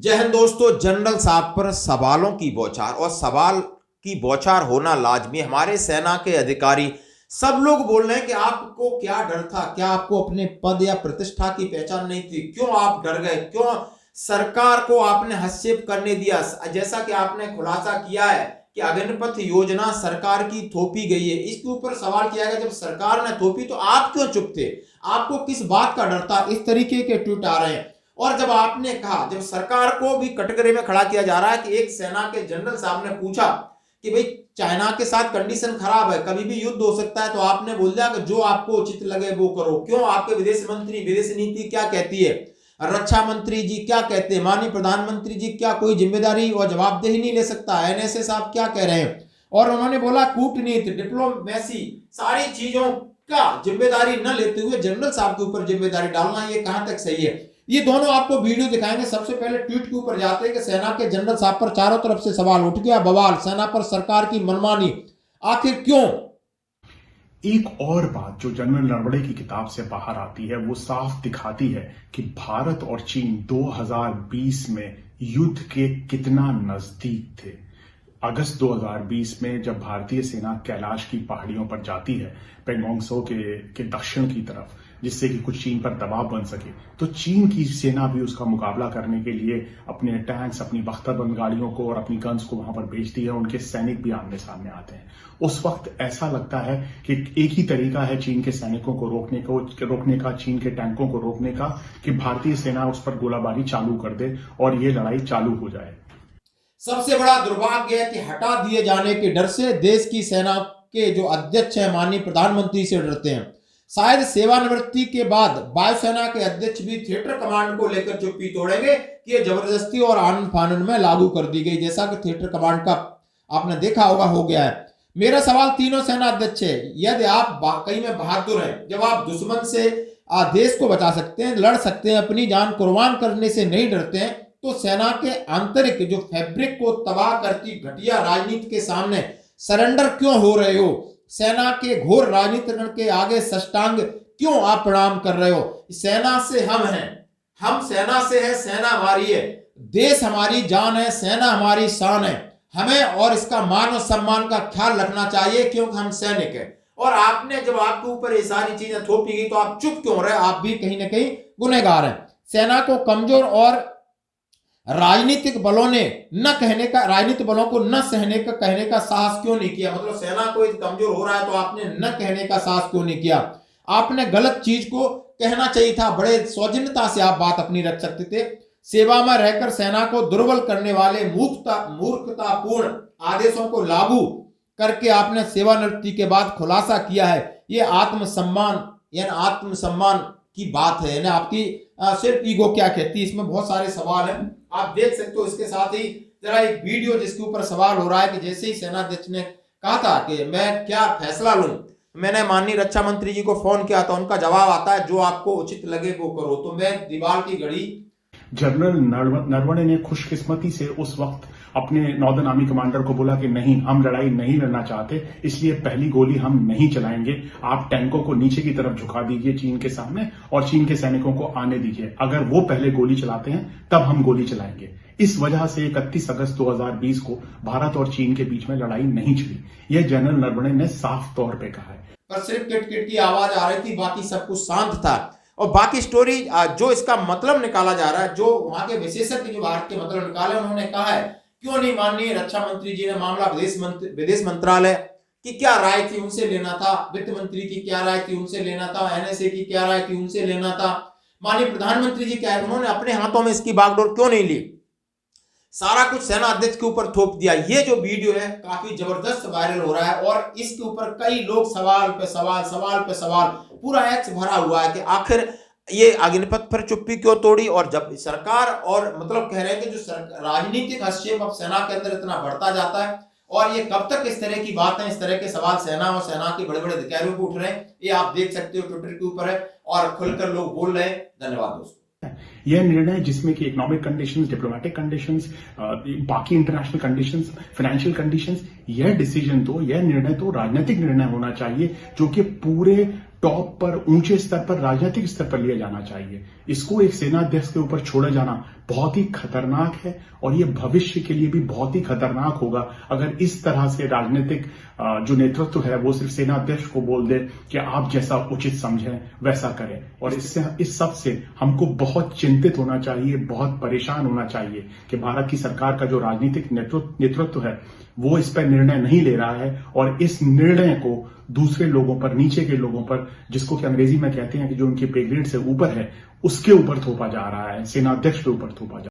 जय हिंद दोस्तों। जनरल साहब पर सवालों की बौछार और सवाल की बौछार होना लाजमी। हमारे सेना के अधिकारी सब लोग बोल रहे हैं कि आपको क्या डर था, क्या आपको अपने पद या प्रतिष्ठा की पहचान नहीं थी, क्यों आप डर गए, क्यों सरकार को आपने हस्तक्षेप करने दिया। जैसा कि आपने खुलासा किया है कि अग्निपथ योजना सरकार की थोपी गई है, इसके ऊपर सवाल किया गया जब सरकार ने थोपी तो आप क्यों चुप थे, आपको किस बात का डर था। इस तरीके के ट्वीट आ रहे हैं। और जब आपने कहा, जब सरकार को भी कटघरे में खड़ा किया जा रहा है कि एक सेना के जनरल साहब ने पूछा कि भाई चाइना के साथ कंडीशन खराब है, कभी भी युद्ध हो सकता है, तो आपने बोल दिया कि जो आपको उचित लगे वो करो। क्यों? आपके विदेश मंत्री, विदेश नीति क्या कहती है, रक्षा मंत्री जी क्या कहते हैं, माननीय प्रधानमंत्री जी क्या कोई जिम्मेदारी और जवाबदेही नहीं ले सकता, एनएसए साहब क्या कह रहे हैं। और उन्होंने बोला कूटनीति, डिप्लोमेसी, सारी चीजों का जिम्मेदारी न लेते हुए जनरल साहब के ऊपर जिम्मेदारी डालना, ये कहां तक सही है। ये दोनों आपको वीडियो दिखाएंगे। सबसे पहले ट्वीट के ऊपर जाते हैं कि सेना के जनरल साहब पर चारों तरफ से सवाल उठ गया, बवाल, सेना पर सरकार की मनमानी, आखिर क्यों। एक और बात जो जनरल नरवणे की किताब से बाहर आती है वो साफ दिखाती है कि भारत और चीन 2020 में युद्ध के कितना नजदीक थे। अगस्त 2020 में जब भारतीय सेना कैलाश की पहाड़ियों पर जाती है पेंगोंग त्सो के दक्षिण की तरफ, जिससे कि कुछ चीन पर दबाव बन सके, तो चीन की सेना भी उसका मुकाबला करने के लिए अपने टैंक्स, अपनी बख्तरबंद गाड़ियों को और अपनी गन्स को वहां पर भेजती है। उनके सैनिक भी आमने सामने आते हैं। उस वक्त ऐसा लगता है कि एक ही तरीका है चीन के सैनिकों को रोकने का, चीन के टैंकों को रोकने का, कि भारतीय सेना उस पर गोलाबारी चालू कर दे और ये लड़ाई चालू हो जाए। सबसे बड़ा दुर्भाग्य है कि हटा दिए जाने के डर से देश की सेना के जो अध्यक्ष हैं माननीय प्रधानमंत्री से डरते हैं। शायद सेवानिवृत्ति के बाद वायुसेना के अध्यक्ष भी थिएटर कमांड को लेकर चुप्पी तोड़ेंगे कि ये जबरदस्ती और आनंद फानन में लागू कर दी गई, जैसा कि थिएटर कमांड का आपने देखा होगा हो गया है। मेरा सवाल तीनों सेना अध्यक्ष है, यदि आप वाकई में बहादुर हैं, जब आप दुश्मन से देश को बचा सकते हैं, लड़ सकते हैं, अपनी जान कुर्बान करने से नहीं डरते हैं, तो सेना के आंतरिक जो फैब्रिक को तबाह करती घटिया राजनीति के सामने सरेंडर क्यों हो रहे हो? सेना के घोर राजनीतिकरण के आगे साष्टांग क्यों आप प्रणाम कर रहे हो? सेना से हम हैं, हम सेना से है, सेना हमारी है, देश हमारी जान है, सेना हमारी शान है। हमें और इसका मान और सम्मान का ख्याल रखना चाहिए क्योंकि हम सैनिक हैं। और आपने जब आपके ऊपर ये सारी चीजें थोपी गई तो आप चुप क्यों रहे? आप भी कहीं ना कहीं गुनहगार हैं। सेना को कमजोर और राजनीतिक बलों ने न कहने का, राजनीतिक बलों को न सहने का, कहने का साहस क्यों नहीं किया? मतलब सेना को कमजोर हो रहा है तो आपने न कहने का साहस क्यों नहीं किया? आपने गलत चीज को कहना चाहिए था, बड़े सौजन्यता से आप बात अपनी रख सकते थे। सेवा में रहकर सेना को दुर्बल करने वाले मूर्खतापूर्ण आदेशों को लागू करके आपने सेवानिवृत्ति के बाद खुलासा किया है। ये आत्मसम्मान यानी आत्मसम्मान की बात है, यानी आपकी सिर्फ ईगो क्या कहती है? इसमें बहुत सारे सवाल हैं, आप देख सकते हो। इसके साथ ही जरा एक वीडियो जिसके ऊपर सवाल हो रहा है कि जैसे ही सेनाध्यक्ष ने कहा था कि मैं क्या फैसला लूं, मैंने माननीय रक्षा मंत्री जी को फोन किया था, उनका जवाब आता है जो आपको उचित लगे वो करो। तो मैं दीवार की घड़ी। जनरल नरवणे ने खुशकिस्मती से उस वक्त अपने नॉर्दर्न आर्मी कमांडर को बोला कि नहीं, हम लड़ाई नहीं लड़ना चाहते, इसलिए पहली गोली हम नहीं चलाएंगे, आप टैंकों को नीचे की तरफ झुका दीजिए चीन के सामने और चीन के सैनिकों को आने दीजिए। अगर वो पहले गोली चलाते हैं तब हम गोली चलाएंगे। इस वजह से 31 अगस्त 2020 को भारत और चीन के बीच में लड़ाई नहीं छिड़ी। यह जनरल नरवणे ने साफ तौर पर कहा है। पर सिर्फ किट की आवाज आ रही थी, बाकी सब कुछ शांत था। और बाकी स्टोरी जो इसका मतलब निकाला जा रहा है, जो वहां के विशेषज्ञ जो भारत के मतलब निकाले, उन्होंने कहा है क्यों नहीं माननीय रक्षा मंत्री जी ने मामला विदेश मंत्रालय की क्या राय थी उनसे लेना था, वित्त मंत्री की क्या राय थी उनसे लेना था, एनएसए की क्या राय थी उनसे लेना था, माननीय प्रधानमंत्री जी क्या है, उन्होंने अपने हाथों में इसकी बागडोर क्यों नहीं ली? सारा कुछ सेना अध्यक्ष के ऊपर थोप दिया। ये जो वीडियो है काफी जबरदस्त वायरल हो रहा है और इसके ऊपर कई लोग सवाल पे सवाल, सवाल पे सवाल, पूरा एक्स भरा हुआ है कि आखिर ये अग्निपथ पर चुप्पी क्यों तोड़ी। और जब सरकार और मतलब कह रहे हैं कि जो राजनीतिक हस्तक्षेप अब सेना के अंदर इतना बढ़ता जाता है और ये कब तक इस तरह की बात है, इस तरह के सवाल सेना और सेना के बड़े बड़े अधिकारियों को उठ रहे हैं, ये आप देख सकते हो ट्विटर के ऊपर है और खुलकर लोग बोल रहे हैं। धन्यवाद दोस्तों। यह निर्णय जिसमें कि इकोनॉमिक कंडीशंस, डिप्लोमेटिक कंडीशंस, बाकी इंटरनेशनल कंडीशंस, फाइनेंशियल कंडीशंस, यह डिसीजन तो, यह निर्णय तो राजनीतिक निर्णय होना चाहिए जो कि पूरे टॉप पर, ऊंचे स्तर पर, राजनीतिक स्तर पर लिया जाना चाहिए। इसको एक सेनाध्यक्ष के ऊपर छोड़ा जाना बहुत ही खतरनाक है और ये भविष्य के लिए भी बहुत ही खतरनाक होगा अगर इस तरह से राजनीतिक जो नेतृत्व है वो सिर्फ सेनाध्यक्ष को बोल दे कि आप जैसा उचित समझें वैसा करें। और इस सब से हमको बहुत चिंतित होना चाहिए, बहुत परेशान होना चाहिए कि भारत की सरकार का जो राजनीतिक नेतृत्व है वो इस पर निर्णय नहीं ले रहा है और इस निर्णय को दूसरे लोगों पर, नीचे के लोगों पर, जिसको कि अंग्रेजी में कहते हैं कि जो उनके पे ग्रेड से ऊपर है, उसके ऊपर थोपा जा रहा है, सेनाध्यक्ष के ऊपर थोपा जा रहा है।